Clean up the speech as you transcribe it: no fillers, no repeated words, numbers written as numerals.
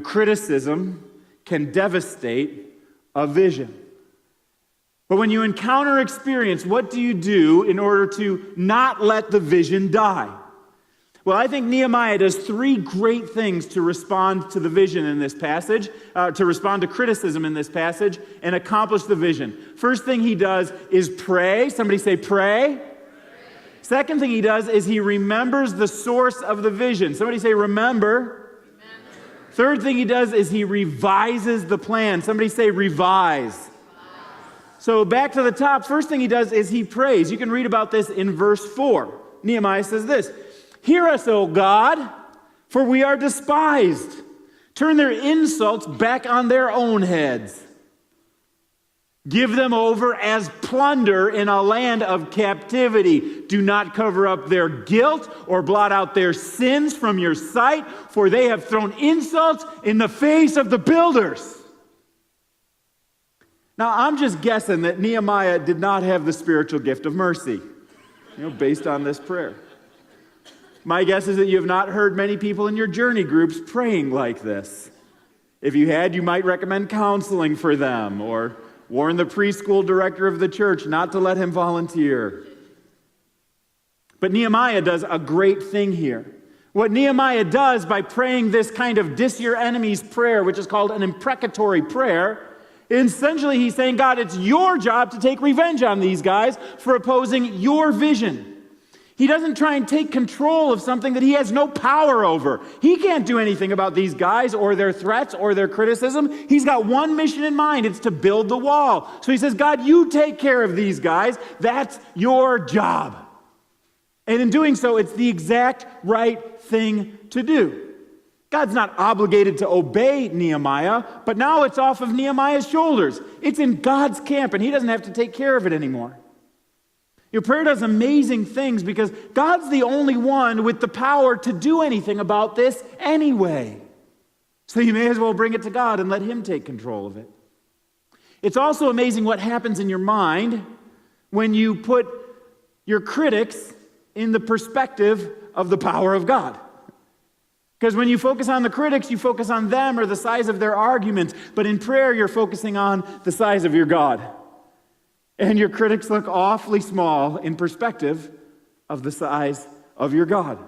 Criticism can devastate a vision. But when you encounter experience, what do you do in order to not let the vision die? Well, I think Nehemiah does three great things to respond to the vision in this passage, to respond to criticism in this passage, and accomplish the vision. First thing he does is pray. Somebody say pray. Second thing he does is he remembers the source of the vision. Somebody say remember. Third thing he does is he revises the plan. Somebody say revise. So back to the top, first thing he does is he prays. You can read about this in verse 4. Nehemiah says this, "Hear us, O God, for we are despised. Turn their insults back on their own heads. Give them over as plunder in a land of captivity. Do not cover up their guilt or blot out their sins from your sight, for they have thrown insults in the face of the builders." Now, I'm just guessing that Nehemiah did not have the spiritual gift of mercy, based on this prayer. My guess is that you have not heard many people in your journey groups praying like this. If you had, you might recommend counseling for them or warn the preschool director of the church not to let him volunteer. But Nehemiah does a great thing here. What Nehemiah does by praying this kind of diss your enemies prayer, which is called an imprecatory prayer, essentially he's saying, God, it's your job to take revenge on these guys for opposing your vision. He doesn't try and take control of something that he has no power over. He can't do anything about these guys or their threats or their criticism. He's got one mission in mind. It's to build the wall. So he says, God, you take care of these guys. That's your job. And in doing so, it's the exact right thing to do. God's not obligated to obey Nehemiah, but now it's off of Nehemiah's shoulders. It's in God's camp, and he doesn't have to take care of it anymore. Your prayer does amazing things because God's the only one with the power to do anything about this anyway. So you may as well bring it to God and let him take control of it. It's also amazing what happens in your mind when you put your critics in the perspective of the power of God. Because when you focus on the critics, you focus on them or the size of their arguments. But in prayer, you're focusing on the size of your God. And your critics look awfully small in perspective of the size of your God.